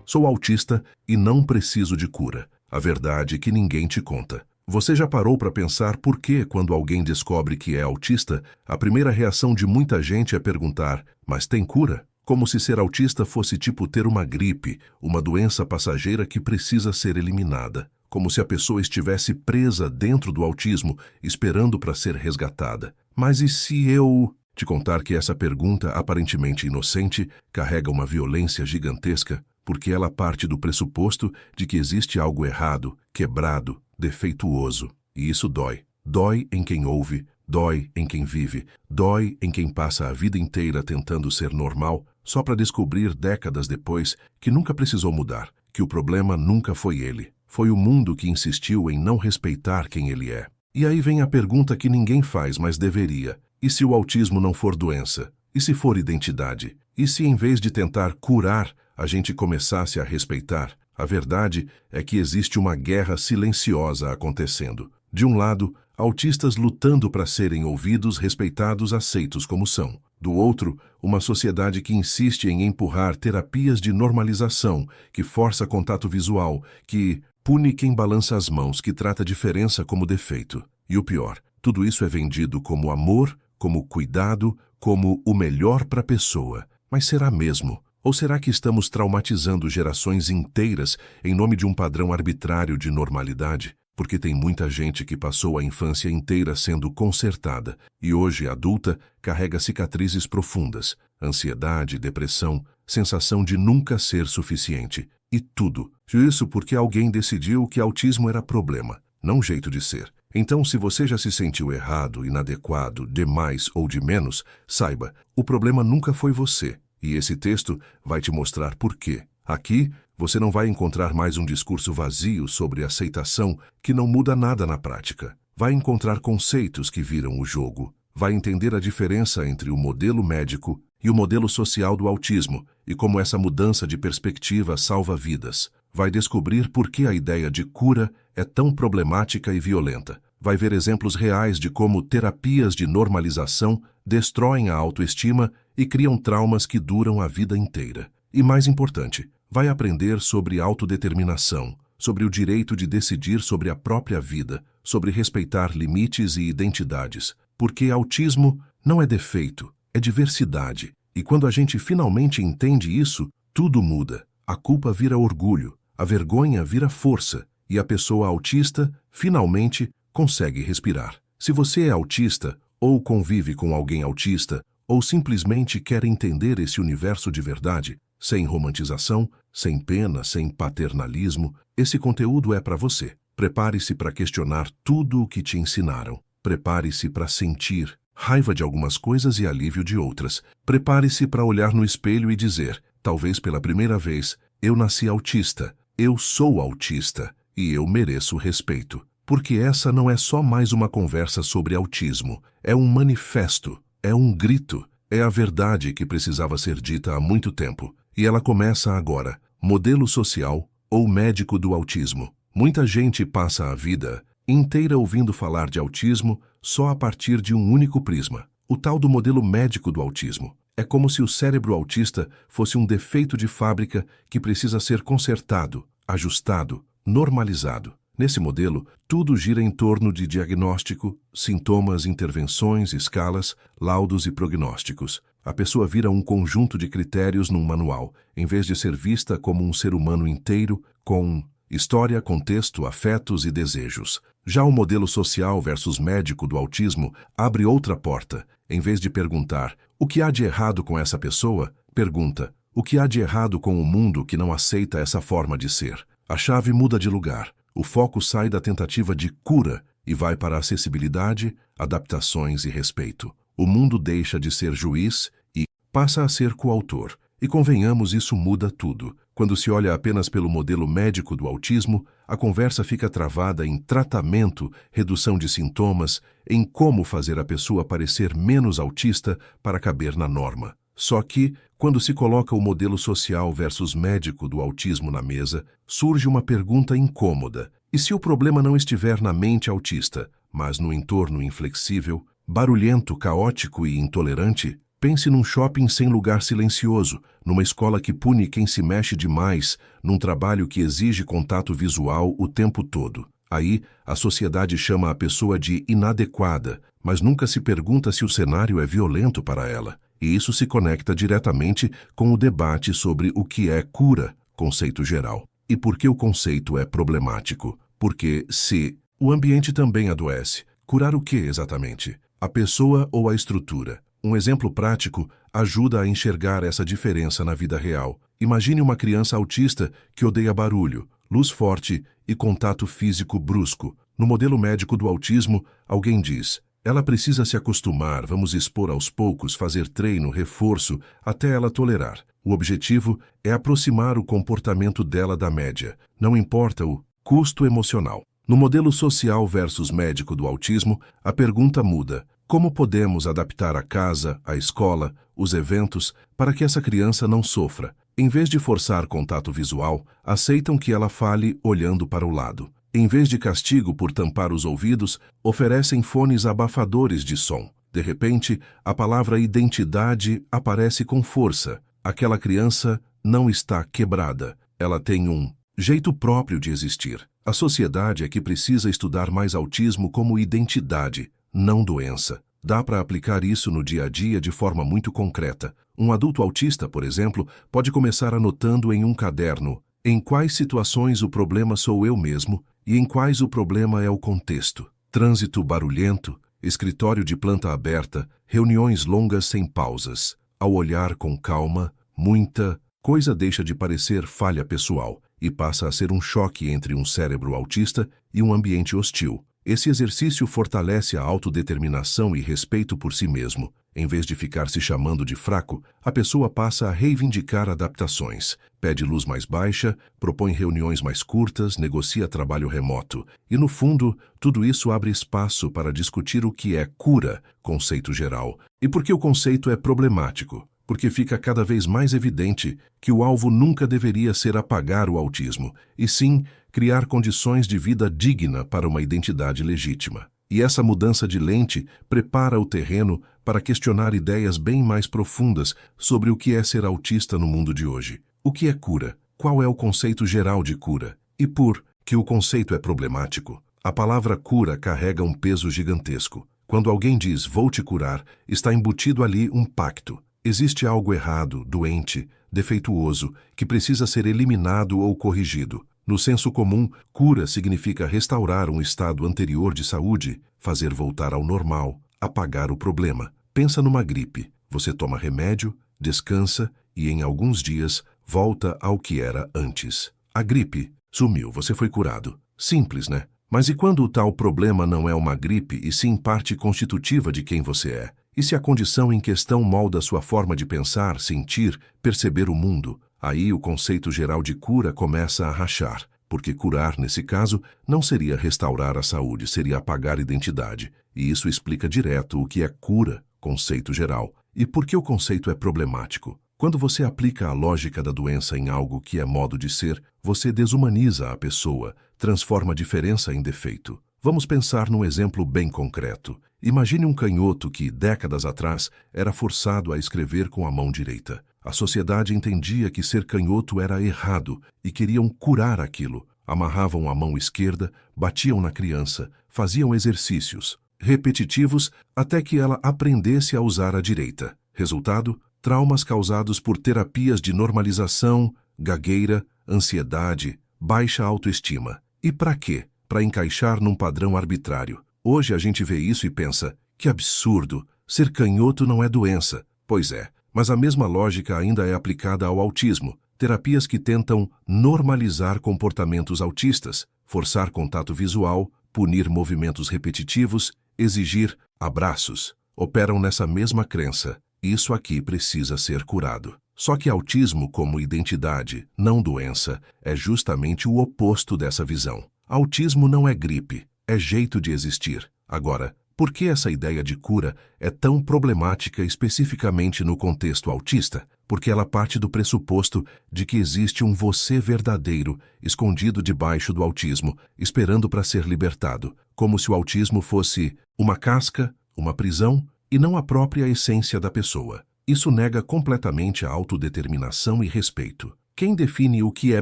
Sou autista e não preciso de cura. A verdade que ninguém te conta. Você já parou para pensar por que, quando alguém descobre que é autista, a primeira reação de muita gente é perguntar: mas tem cura? Como se ser autista fosse tipo ter uma gripe, uma doença passageira que precisa ser eliminada. Como se a pessoa estivesse presa dentro do autismo, esperando para ser resgatada. Mas e se eu te contar que essa pergunta, aparentemente inocente, carrega uma violência gigantesca, porque ela parte do pressuposto de que existe algo errado, quebrado, defeituoso. E isso dói. Dói em quem ouve, dói em quem vive, dói em quem passa a vida inteira tentando ser normal, só para descobrir décadas depois que nunca precisou mudar, que o problema nunca foi ele. Foi o mundo que insistiu em não respeitar quem ele é. E aí vem a pergunta que ninguém faz, mas deveria. E se o autismo não for doença? E se for identidade? E se, em vez de tentar curar, a gente começasse a respeitar? A verdade é que existe uma guerra silenciosa acontecendo. De um lado, autistas lutando para serem ouvidos, respeitados, aceitos como são. Do outro, uma sociedade que insiste em empurrar terapias de normalização, que força contato visual, que pune quem balança as mãos, que trata a diferença como defeito. E o pior, tudo isso é vendido como amor, como cuidado, como o melhor para a pessoa. Mas será mesmo? Ou será que estamos traumatizando gerações inteiras em nome de um padrão arbitrário de normalidade? Porque tem muita gente que passou a infância inteira sendo consertada e hoje, adulta, carrega cicatrizes profundas, ansiedade, depressão, sensação de nunca ser suficiente. E tudo. Isso porque alguém decidiu que autismo era problema, não jeito de ser. Então, se você já se sentiu errado, inadequado, demais ou de menos, saiba, o problema nunca foi você. E esse texto vai te mostrar por quê. Aqui, você não vai encontrar mais um discurso vazio sobre aceitação que não muda nada na prática. Vai encontrar conceitos que viram o jogo. Vai entender a diferença entre o modelo médico e o modelo social do autismo e como essa mudança de perspectiva salva vidas. Vai descobrir por que a ideia de cura é tão problemática e violenta. Vai ver exemplos reais de como terapias de normalização destroem a autoestima e criam traumas que duram a vida inteira. E mais importante, vai aprender sobre autodeterminação, sobre o direito de decidir sobre a própria vida, sobre respeitar limites e identidades. Porque autismo não é defeito, é diversidade. E quando a gente finalmente entende isso, tudo muda. A culpa vira orgulho, a vergonha vira força, e a pessoa autista, finalmente, consegue respirar. Se você é autista, ou convive com alguém autista, ou simplesmente quer entender esse universo de verdade, sem romantização, sem pena, sem paternalismo, esse conteúdo é para você. Prepare-se para questionar tudo o que te ensinaram. Prepare-se para sentir raiva de algumas coisas e alívio de outras. Prepare-se para olhar no espelho e dizer, talvez pela primeira vez, eu nasci autista, eu sou autista e eu mereço respeito. Porque essa não é só mais uma conversa sobre autismo, é um manifesto, é um grito, é a verdade que precisava ser dita há muito tempo. E ela começa agora, modelo social ou médico do autismo. Muita gente passa a vida inteira ouvindo falar de autismo só a partir de um único prisma, o tal do modelo médico do autismo. É como se o cérebro autista fosse um defeito de fábrica que precisa ser consertado, ajustado, normalizado. Nesse modelo, tudo gira em torno de diagnóstico, sintomas, intervenções, escalas, laudos e prognósticos. A pessoa vira um conjunto de critérios num manual, em vez de ser vista como um ser humano inteiro, com história, contexto, afetos e desejos. Já o modelo social versus médico do autismo abre outra porta. Em vez de perguntar o que há de errado com essa pessoa, pergunta o que há de errado com o mundo que não aceita essa forma de ser. A chave muda de lugar. O foco sai da tentativa de cura e vai para a acessibilidade, adaptações e respeito. O mundo deixa de ser juiz e passa a ser coautor. E convenhamos, isso muda tudo. Quando se olha apenas pelo modelo médico do autismo, a conversa fica travada em tratamento, redução de sintomas, em como fazer a pessoa parecer menos autista para caber na norma. Só que, quando se coloca o modelo social versus médico do autismo na mesa, surge uma pergunta incômoda. E se o problema não estiver na mente autista, mas no entorno inflexível, barulhento, caótico e intolerante? Pense num shopping sem lugar silencioso, numa escola que pune quem se mexe demais, num trabalho que exige contato visual o tempo todo. Aí, a sociedade chama a pessoa de inadequada, mas nunca se pergunta se o cenário é violento para ela. E isso se conecta diretamente com o debate sobre o que é cura, conceito geral. E por que o conceito é problemático? Porque se o ambiente também adoece, curar o que exatamente? A pessoa ou a estrutura? Um exemplo prático ajuda a enxergar essa diferença na vida real. Imagine uma criança autista que odeia barulho, luz forte e contato físico brusco. No modelo médico do autismo, alguém diz: ela precisa se acostumar, vamos expor aos poucos, fazer treino, reforço, até ela tolerar. O objetivo é aproximar o comportamento dela da média, não importa o custo emocional. No modelo social versus médico do autismo, a pergunta muda: como podemos adaptar a casa, a escola, os eventos, para que essa criança não sofra? Em vez de forçar contato visual, aceitam que ela fale olhando para o lado. Em vez de castigo por tampar os ouvidos, oferecem fones abafadores de som. De repente, a palavra identidade aparece com força. Aquela criança não está quebrada. Ela tem um jeito próprio de existir. A sociedade é que precisa estudar mais autismo como identidade, não doença. Dá para aplicar isso no dia a dia de forma muito concreta. Um adulto autista, por exemplo, pode começar anotando em um caderno em quais situações o problema sou eu mesmo e em quais o problema é o contexto. Trânsito barulhento, escritório de planta aberta, reuniões longas sem pausas. Ao olhar com calma, muita coisa deixa de parecer falha pessoal e passa a ser um choque entre um cérebro autista e um ambiente hostil. Esse exercício fortalece a autodeterminação e respeito por si mesmo. Em vez de ficar se chamando de fraco, a pessoa passa a reivindicar adaptações. Pede luz mais baixa, propõe reuniões mais curtas, negocia trabalho remoto. E, no fundo, tudo isso abre espaço para discutir o que é cura, conceito geral. E por que o conceito é problemático? Porque fica cada vez mais evidente que o alvo nunca deveria ser apagar o autismo, e sim criar condições de vida digna para uma identidade legítima. E essa mudança de lente prepara o terreno para questionar ideias bem mais profundas sobre o que é ser autista no mundo de hoje. O que é cura? Qual é o conceito geral de cura? E por que o conceito é problemático? A palavra cura carrega um peso gigantesco. Quando alguém diz "vou te curar", está embutido ali um pacto. Existe algo errado, doente, defeituoso, que precisa ser eliminado ou corrigido. No senso comum, cura significa restaurar um estado anterior de saúde, fazer voltar ao normal, apagar o problema. Pensa numa gripe. Você toma remédio, descansa e, em alguns dias, volta ao que era antes. A gripe sumiu, você foi curado. Simples, né? Mas e quando o tal problema não é uma gripe e sim parte constitutiva de quem você é? E se a condição em questão molda sua forma de pensar, sentir, perceber o mundo? Aí o conceito geral de cura começa a rachar, porque curar, nesse caso, não seria restaurar a saúde, seria apagar a identidade. E isso explica direto o que é cura, conceito geral. E por que o conceito é problemático? Quando você aplica a lógica da doença em algo que é modo de ser, você desumaniza a pessoa, transforma a diferença em defeito. Vamos pensar num exemplo bem concreto. Imagine um canhoto que, décadas atrás, era forçado a escrever com a mão direita. A sociedade entendia que ser canhoto era errado e queriam curar aquilo. Amarravam a mão esquerda, batiam na criança, faziam exercícios repetitivos até que ela aprendesse a usar a direita. Resultado? Traumas causados por terapias de normalização, gagueira, ansiedade, baixa autoestima. E para quê? Para encaixar num padrão arbitrário. Hoje a gente vê isso e pensa, que absurdo, ser canhoto não é doença. Pois é, mas a mesma lógica ainda é aplicada ao autismo. Terapias que tentam normalizar comportamentos autistas, forçar contato visual, punir movimentos repetitivos, exigir abraços, operam nessa mesma crença. Isso aqui precisa ser curado. Só que autismo como identidade, não doença, é justamente o oposto dessa visão. Autismo não é gripe, é jeito de existir. Agora, por que essa ideia de cura é tão problemática especificamente no contexto autista? Porque ela parte do pressuposto de que existe um você verdadeiro, escondido debaixo do autismo, esperando para ser libertado, como se o autismo fosse uma casca, uma prisão, e não a própria essência da pessoa. Isso nega completamente a autodeterminação e respeito. Quem define o que é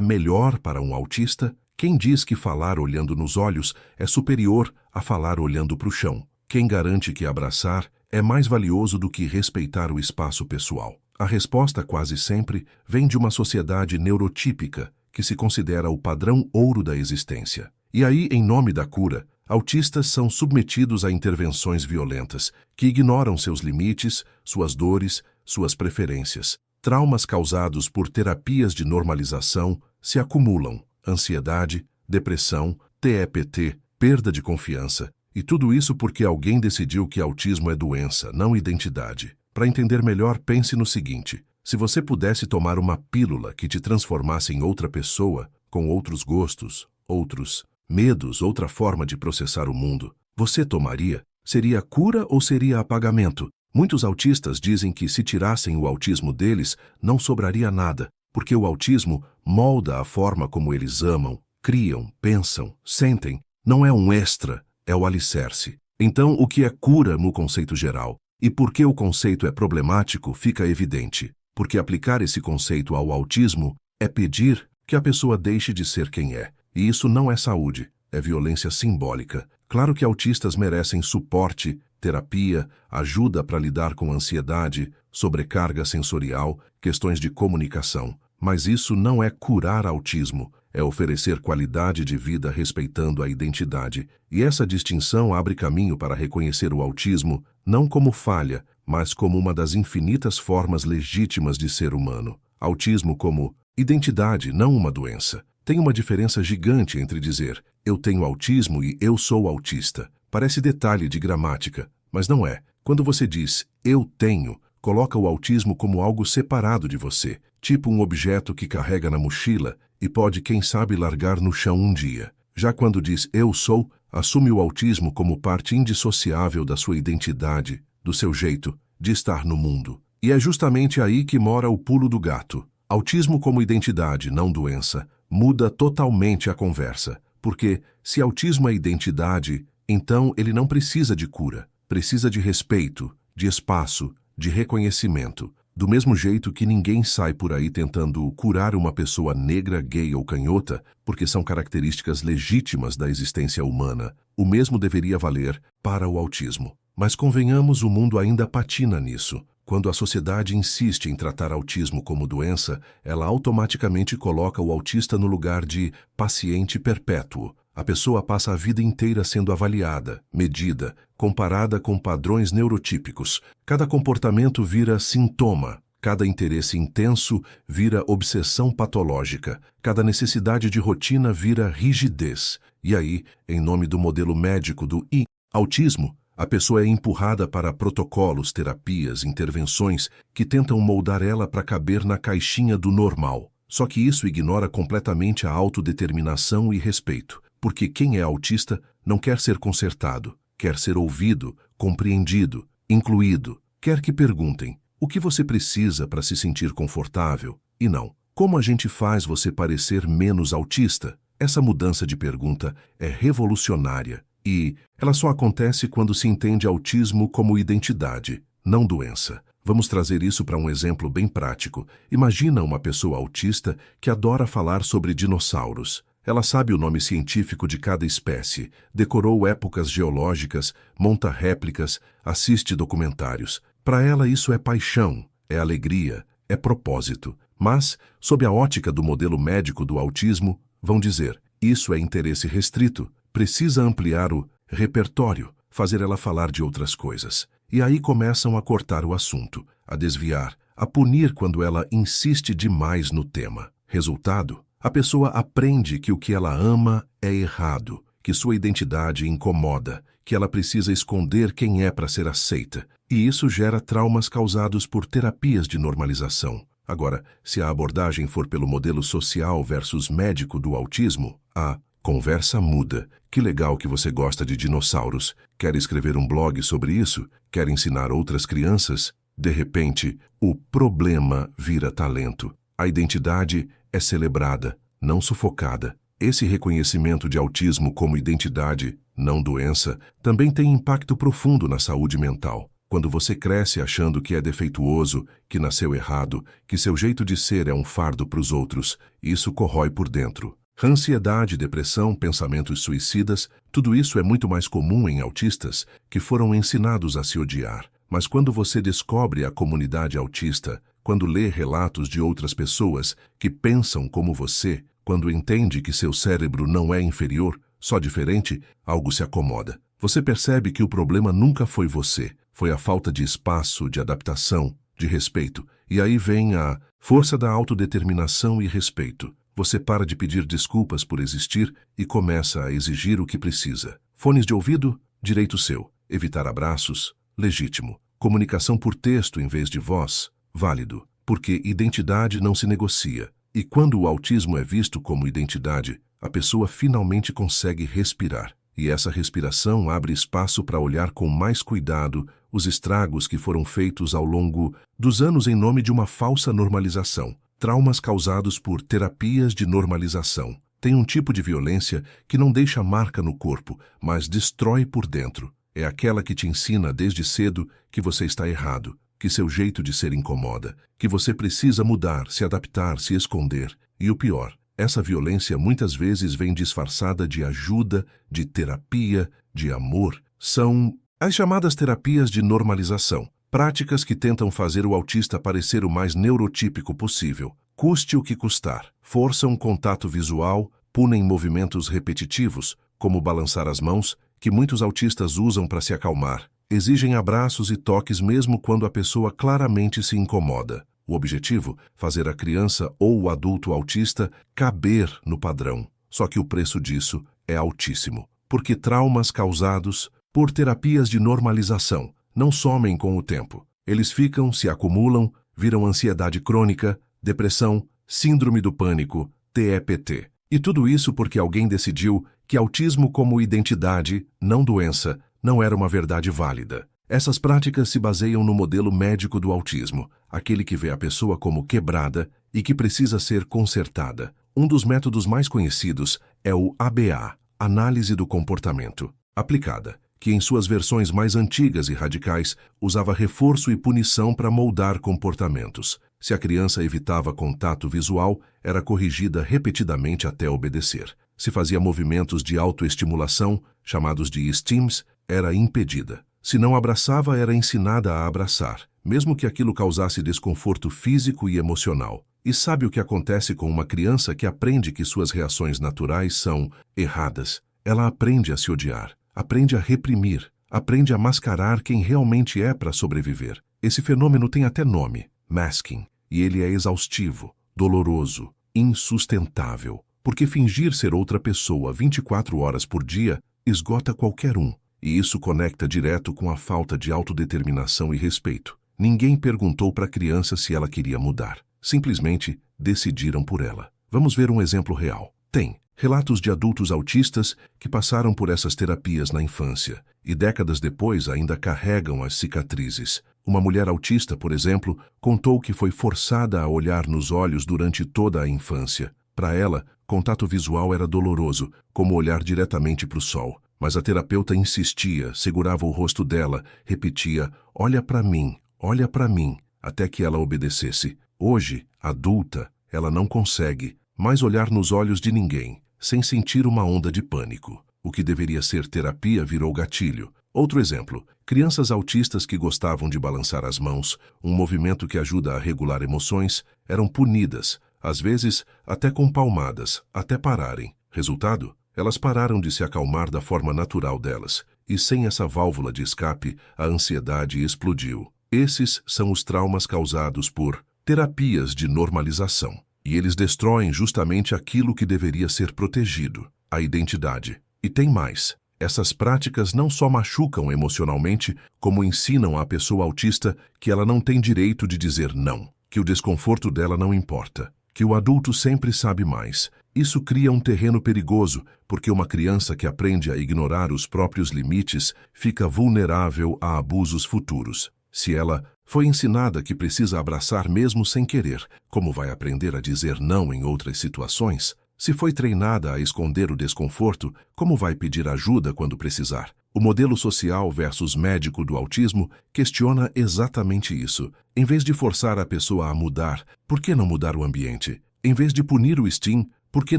melhor para um autista? Quem diz que falar olhando nos olhos é superior a falar olhando para o chão? Quem garante que abraçar é mais valioso do que respeitar o espaço pessoal? A resposta quase sempre vem de uma sociedade neurotípica que se considera o padrão ouro da existência. E aí, em nome da cura, autistas são submetidos a intervenções violentas que ignoram seus limites, suas dores, suas preferências. Traumas causados por terapias de normalização se acumulam. Ansiedade, depressão, TEPT, perda de confiança. E tudo isso porque alguém decidiu que autismo é doença, não identidade. Para entender melhor, pense no seguinte: se você pudesse tomar uma pílula que te transformasse em outra pessoa, com outros gostos, outros medos, outra forma de processar o mundo, você tomaria? Seria cura ou seria apagamento? Muitos autistas dizem que se tirassem o autismo deles, não sobraria nada, porque o autismo molda a forma como eles amam, criam, pensam, sentem. Não é um extra, é o alicerce. Então, o que é cura no conceito geral? E por que o conceito é problemático fica evidente. Porque aplicar esse conceito ao autismo é pedir que a pessoa deixe de ser quem é. E isso não é saúde, é violência simbólica. Claro que autistas merecem suporte, terapia, ajuda para lidar com ansiedade, sobrecarga sensorial, questões de comunicação. Mas isso não é curar autismo, é oferecer qualidade de vida respeitando a identidade. E essa distinção abre caminho para reconhecer o autismo não como falha, mas como uma das infinitas formas legítimas de ser humano. Autismo como identidade, não uma doença. Tem uma diferença gigante entre dizer eu tenho autismo e eu sou autista. Parece detalhe de gramática, mas não é. Quando você diz eu tenho, coloca o autismo como algo separado de você, tipo um objeto que carrega na mochila e pode, quem sabe, largar no chão um dia. Já quando diz eu sou, assume o autismo como parte indissociável da sua identidade, do seu jeito de estar no mundo. E é justamente aí que mora o pulo do gato. Autismo como identidade, não doença, muda totalmente a conversa. Porque, se autismo é identidade, então ele não precisa de cura. Precisa de respeito, de espaço, de reconhecimento. Do mesmo jeito que ninguém sai por aí tentando curar uma pessoa negra, gay ou canhota, porque são características legítimas da existência humana, o mesmo deveria valer para o autismo. Mas convenhamos, o mundo ainda patina nisso. Quando a sociedade insiste em tratar autismo como doença, ela automaticamente coloca o autista no lugar de paciente perpétuo. A pessoa passa a vida inteira sendo avaliada, medida, comparada com padrões neurotípicos. Cada comportamento vira sintoma. Cada interesse intenso vira obsessão patológica. Cada necessidade de rotina vira rigidez. E aí, em nome do modelo médico do autismo, a pessoa é empurrada para protocolos, terapias, intervenções que tentam moldar ela para caber na caixinha do normal. Só que isso ignora completamente a autodeterminação e respeito. Porque quem é autista não quer ser consertado, quer ser ouvido, compreendido, incluído. Quer que perguntem o que você precisa para se sentir confortável e não como a gente faz você parecer menos autista. Essa mudança de pergunta é revolucionária e ela só acontece quando se entende autismo como identidade, não doença. Vamos trazer isso para um exemplo bem prático. Imagina uma pessoa autista que adora falar sobre dinossauros. Ela sabe o nome científico de cada espécie, decorou épocas geológicas, monta réplicas, assiste documentários. Para ela isso é paixão, é alegria, é propósito. Mas, sob a ótica do modelo médico do autismo, vão dizer, isso é interesse restrito, precisa ampliar o repertório, fazer ela falar de outras coisas. E aí começam a cortar o assunto, a desviar, a punir quando ela insiste demais no tema. Resultado? A pessoa aprende que o que ela ama é errado, que sua identidade incomoda, que ela precisa esconder quem é para ser aceita. E isso gera traumas causados por terapias de normalização. Agora, se a abordagem for pelo modelo social versus médico do autismo, a conversa muda. Que legal que você gosta de dinossauros. Quer escrever um blog sobre isso? Quer ensinar outras crianças? De repente, o problema vira talento. A identidade é celebrada, não sufocada. Esse reconhecimento de autismo como identidade, não doença, também tem impacto profundo na saúde mental. Quando você cresce achando que é defeituoso, que nasceu errado, que seu jeito de ser é um fardo para os outros, isso corrói por dentro. Ansiedade, depressão, pensamentos suicidas, tudo isso é muito mais comum em autistas que foram ensinados a se odiar. Mas quando você descobre a comunidade autista, quando lê relatos de outras pessoas que pensam como você, quando entende que seu cérebro não é inferior, só diferente, algo se acomoda. Você percebe que o problema nunca foi você, foi a falta de espaço, de adaptação, de respeito. E aí vem a força da autodeterminação e respeito. Você para de pedir desculpas por existir e começa a exigir o que precisa. Fones de ouvido? Direito seu. Evitar abraços? Legítimo. Comunicação por texto em vez de voz? Válido. Porque identidade não se negocia. E quando o autismo é visto como identidade, a pessoa finalmente consegue respirar. E essa respiração abre espaço para olhar com mais cuidado os estragos que foram feitos ao longo dos anos em nome de uma falsa normalização. Traumas causados por terapias de normalização. Tem um tipo de violência que não deixa marca no corpo, mas destrói por dentro. É aquela que te ensina desde cedo que você está errado, que seu jeito de ser incomoda, que você precisa mudar, se adaptar, se esconder. E o pior, essa violência muitas vezes vem disfarçada de ajuda, de terapia, de amor. São as chamadas terapias de normalização. Práticas que tentam fazer o autista parecer o mais neurotípico possível, custe o que custar. Forçam contato visual, punem movimentos repetitivos, como balançar as mãos, que muitos autistas usam para se acalmar. Exigem abraços e toques mesmo quando a pessoa claramente se incomoda. O objetivo? Fazer a criança ou o adulto autista caber no padrão. Só que o preço disso é altíssimo. Porque traumas causados por terapias de normalização não somem com o tempo. Eles ficam, se acumulam, viram ansiedade crônica, depressão, síndrome do pânico, TEPT. E tudo isso porque alguém decidiu que autismo como identidade, não doença, não era uma verdade válida. Essas práticas se baseiam no modelo médico do autismo, aquele que vê a pessoa como quebrada e que precisa ser consertada. Um dos métodos mais conhecidos é o ABA, Análise do Comportamento, aplicada, que em suas versões mais antigas e radicais usava reforço e punição para moldar comportamentos. Se a criança evitava contato visual, era corrigida repetidamente até obedecer. Se fazia movimentos de autoestimulação, chamados de stims, era impedida. Se não abraçava, era ensinada a abraçar, mesmo que aquilo causasse desconforto físico e emocional. E sabe o que acontece com uma criança que aprende que suas reações naturais são erradas? Ela aprende a se odiar, aprende a reprimir, aprende a mascarar quem realmente é para sobreviver. Esse fenômeno tem até nome, masking, e ele é exaustivo, doloroso, insustentável, porque fingir ser outra pessoa 24 horas por dia esgota qualquer um. E isso conecta direto com a falta de autodeterminação e respeito. Ninguém perguntou para a criança se ela queria mudar. Simplesmente decidiram por ela. Vamos ver um exemplo real. Tem relatos de adultos autistas que passaram por essas terapias na infância e décadas depois ainda carregam as cicatrizes. Uma mulher autista, por exemplo, contou que foi forçada a olhar nos olhos durante toda a infância. Para ela, contato visual era doloroso, como olhar diretamente para o sol. Mas a terapeuta insistia, segurava o rosto dela, repetia, olha para mim, até que ela obedecesse. Hoje, adulta, ela não consegue mais olhar nos olhos de ninguém, sem sentir uma onda de pânico. O que deveria ser terapia virou gatilho. Outro exemplo, crianças autistas que gostavam de balançar as mãos, um movimento que ajuda a regular emoções, eram punidas, às vezes até com palmadas, até pararem. Resultado? Elas pararam de se acalmar da forma natural delas, e sem essa válvula de escape, a ansiedade explodiu. Esses são os traumas causados por terapias de normalização, e eles destroem justamente aquilo que deveria ser protegido, a identidade. E tem mais. Essas práticas não só machucam emocionalmente, como ensinam à pessoa autista que ela não tem direito de dizer não, que o desconforto dela não importa, que o adulto sempre sabe mais. Isso cria um terreno perigoso, porque uma criança que aprende a ignorar os próprios limites fica vulnerável a abusos futuros. Se ela foi ensinada que precisa abraçar mesmo sem querer, como vai aprender a dizer não em outras situações? Se foi treinada a esconder o desconforto, como vai pedir ajuda quando precisar? O modelo social versus médico do autismo questiona exatamente isso. Em vez de forçar a pessoa a mudar, por que não mudar o ambiente? Em vez de punir o STEAM, por que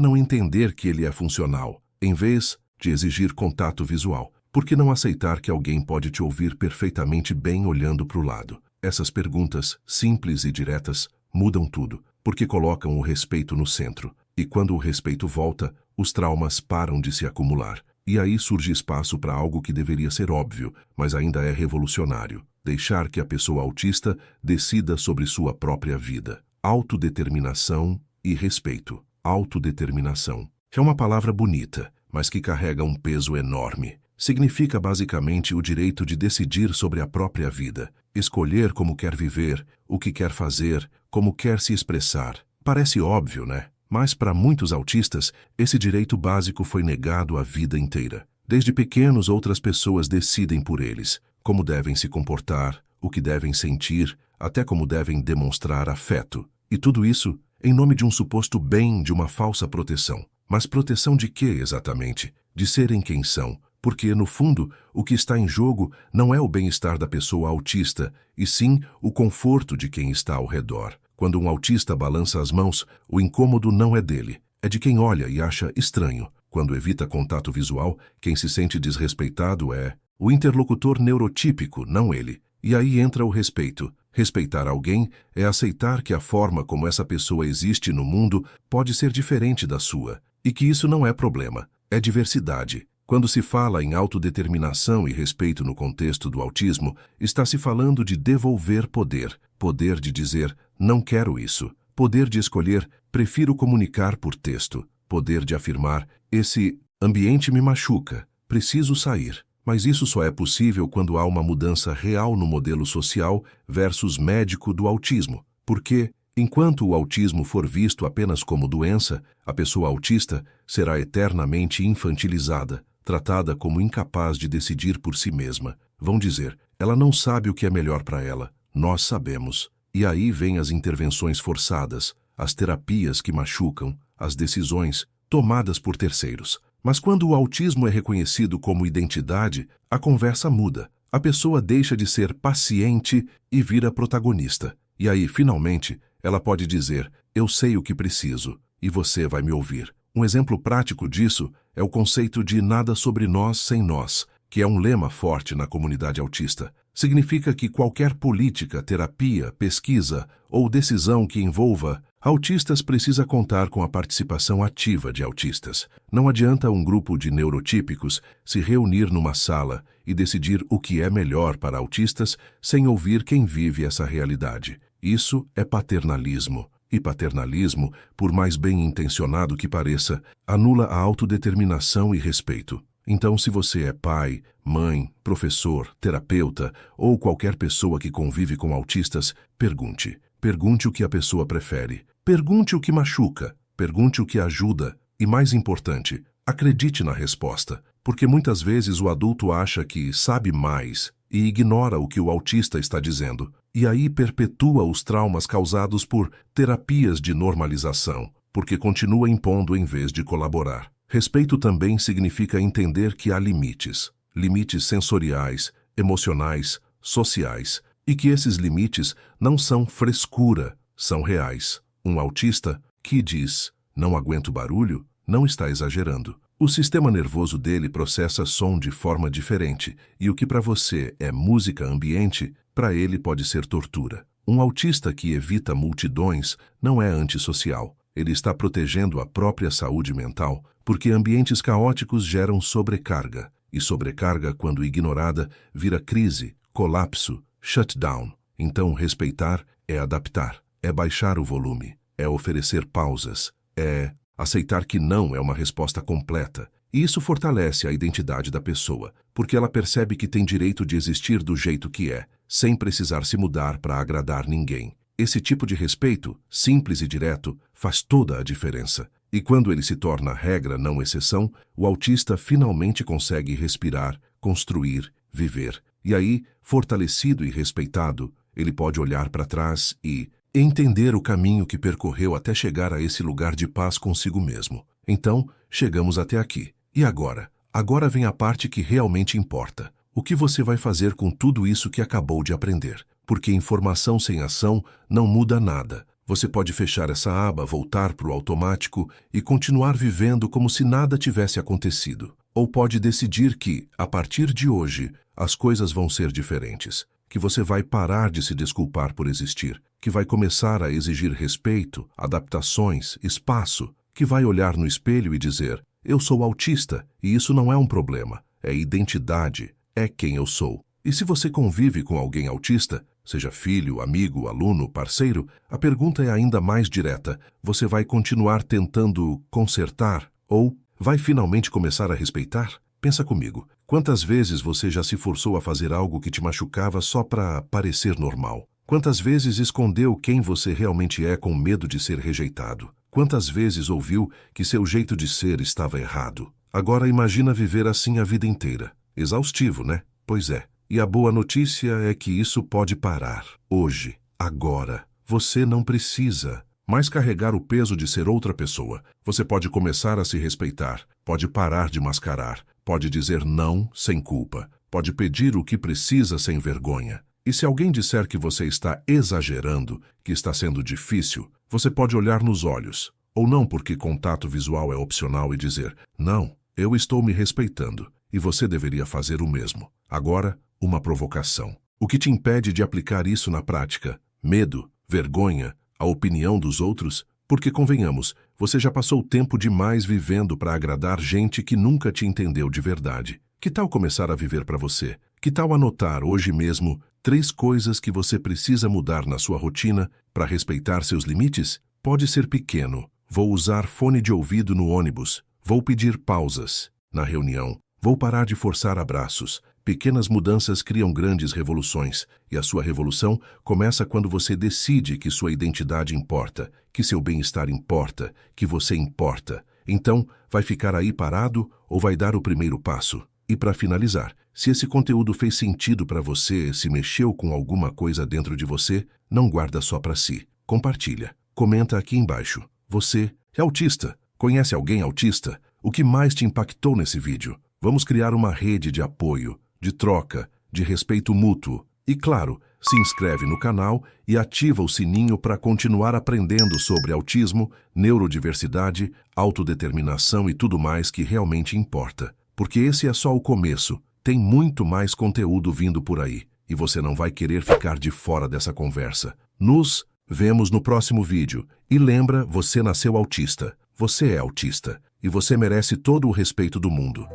não entender que ele é funcional? Em vez de exigir contato visual, por que não aceitar que alguém pode te ouvir perfeitamente bem olhando para o lado? Essas perguntas, simples e diretas, mudam tudo, porque colocam o respeito no centro. E quando o respeito volta, os traumas param de se acumular. E aí surge espaço para algo que deveria ser óbvio, mas ainda é revolucionário. Deixar que a pessoa autista decida sobre sua própria vida. Autodeterminação e respeito. Autodeterminação. É uma palavra bonita, mas que carrega um peso enorme. Significa basicamente o direito de decidir sobre a própria vida. Escolher como quer viver, o que quer fazer, como quer se expressar. Parece óbvio, né? Mas para muitos autistas, esse direito básico foi negado a vida inteira. Desde pequenos, outras pessoas decidem por eles, como devem se comportar, o que devem sentir, até como devem demonstrar afeto. E tudo isso em nome de um suposto bem, de uma falsa proteção. Mas proteção de quê exatamente? De serem quem são. Porque, no fundo, o que está em jogo não é o bem-estar da pessoa autista, e sim o conforto de quem está ao redor. Quando um autista balança as mãos, o incômodo não é dele, é de quem olha e acha estranho. Quando evita contato visual, quem se sente desrespeitado é o interlocutor neurotípico, não ele. E aí entra o respeito. Respeitar alguém é aceitar que a forma como essa pessoa existe no mundo pode ser diferente da sua, e que isso não é problema, é diversidade. Quando se fala em autodeterminação e respeito no contexto do autismo, está se falando de devolver poder. Poder de dizer, não quero isso. Poder de escolher, prefiro comunicar por texto. Poder de afirmar, esse ambiente me machuca, preciso sair. Mas isso só é possível quando há uma mudança real no modelo social versus médico do autismo. Porque, enquanto o autismo for visto apenas como doença, a pessoa autista será eternamente infantilizada, tratada como incapaz de decidir por si mesma. Vão dizer, ela não sabe o que é melhor para ela. Nós sabemos. E aí vêm as intervenções forçadas, as terapias que machucam, as decisões tomadas por terceiros. Mas quando o autismo é reconhecido como identidade, a conversa muda. A pessoa deixa de ser paciente e vira protagonista. E aí, finalmente, ela pode dizer, eu sei o que preciso, e você vai me ouvir. Um exemplo prático disso é o conceito de nada sobre nós sem nós, que é um lema forte na comunidade autista. Significa que qualquer política, terapia, pesquisa ou decisão que envolva autistas precisa contar com a participação ativa de autistas. Não adianta um grupo de neurotípicos se reunir numa sala e decidir o que é melhor para autistas sem ouvir quem vive essa realidade. Isso é paternalismo. E paternalismo, por mais bem-intencionado que pareça, anula a autodeterminação e respeito. Então, se você é pai, mãe, professor, terapeuta ou qualquer pessoa que convive com autistas, pergunte. Pergunte o que a pessoa prefere. Pergunte o que machuca. Pergunte o que ajuda. E mais importante, acredite na resposta. Porque muitas vezes o adulto acha que sabe mais e ignora o que o autista está dizendo. E aí perpetua os traumas causados por terapias de normalização, porque continua impondo em vez de colaborar. Respeito também significa entender que há limites. Limites sensoriais, emocionais, sociais. E que esses limites não são frescura, são reais. Um autista que diz, não aguento barulho, não está exagerando. O sistema nervoso dele processa som de forma diferente, e o que para você é música ambiente, para ele pode ser tortura. Um autista que evita multidões não é antissocial. Ele está protegendo a própria saúde mental, porque ambientes caóticos geram sobrecarga, e sobrecarga, quando ignorada, vira crise, colapso, shutdown. Então, respeitar é adaptar, é baixar o volume, é oferecer pausas, é aceitar que não é uma resposta completa. E isso fortalece a identidade da pessoa, porque ela percebe que tem direito de existir do jeito que é, sem precisar se mudar para agradar ninguém. Esse tipo de respeito, simples e direto, faz toda a diferença. E quando ele se torna regra, não exceção, o autista finalmente consegue respirar, construir, viver. E aí, fortalecido e respeitado, ele pode olhar para trás e entender o caminho que percorreu até chegar a esse lugar de paz consigo mesmo. Então, chegamos até aqui. E agora? Agora vem a parte que realmente importa. O que você vai fazer com tudo isso que acabou de aprender? Porque informação sem ação não muda nada. Você pode fechar essa aba, voltar para o automático e continuar vivendo como se nada tivesse acontecido. Ou pode decidir que, a partir de hoje, as coisas vão ser diferentes. Que você vai parar de se desculpar por existir. Que vai começar a exigir respeito, adaptações, espaço. Que vai olhar no espelho e dizer: eu sou autista e isso não é um problema. É identidade, é quem eu sou. E se você convive com alguém autista, seja filho, amigo, aluno, parceiro, a pergunta é ainda mais direta. Você vai continuar tentando consertar ou vai finalmente começar a respeitar? Pensa comigo. Quantas vezes você já se forçou a fazer algo que te machucava só para parecer normal? Quantas vezes escondeu quem você realmente é com medo de ser rejeitado? Quantas vezes ouviu que seu jeito de ser estava errado? Agora imagina viver assim a vida inteira. Exaustivo, né? Pois é. E a boa notícia é que isso pode parar. Hoje, agora. Você não precisa mais carregar o peso de ser outra pessoa. Você pode começar a se respeitar. Pode parar de mascarar. Pode dizer não sem culpa. Pode pedir o que precisa sem vergonha. E se alguém disser que você está exagerando, que está sendo difícil, você pode olhar nos olhos. Ou não, porque contato visual é opcional, e dizer: não, eu estou me respeitando. E você deveria fazer o mesmo. Agora, uma provocação. O que te impede de aplicar isso na prática? Medo? Vergonha? A opinião dos outros? Porque, convenhamos, você já passou tempo demais vivendo para agradar gente que nunca te entendeu de verdade. Que tal começar a viver para você? Que tal anotar hoje mesmo 3 coisas que você precisa mudar na sua rotina para respeitar seus limites? Pode ser pequeno. Vou usar fone de ouvido no ônibus. Vou pedir pausas na reunião. Vou parar de forçar abraços. Pequenas mudanças criam grandes revoluções, e a sua revolução começa quando você decide que sua identidade importa, que seu bem-estar importa, que você importa. Então, vai ficar aí parado ou vai dar o primeiro passo? E para finalizar, se esse conteúdo fez sentido para você, se mexeu com alguma coisa dentro de você, não guarda só para si. Compartilha. Comenta aqui embaixo. Você é autista? Conhece alguém autista? O que mais te impactou nesse vídeo? Vamos criar uma rede de apoio, de troca, de respeito mútuo. E claro, se inscreve no canal e ativa o sininho para continuar aprendendo sobre autismo, neurodiversidade, autodeterminação e tudo mais que realmente importa. Porque esse é só o começo. Tem muito mais conteúdo vindo por aí. E você não vai querer ficar de fora dessa conversa. Nos vemos no próximo vídeo. E lembra, você nasceu autista. Você é autista. E você merece todo o respeito do mundo.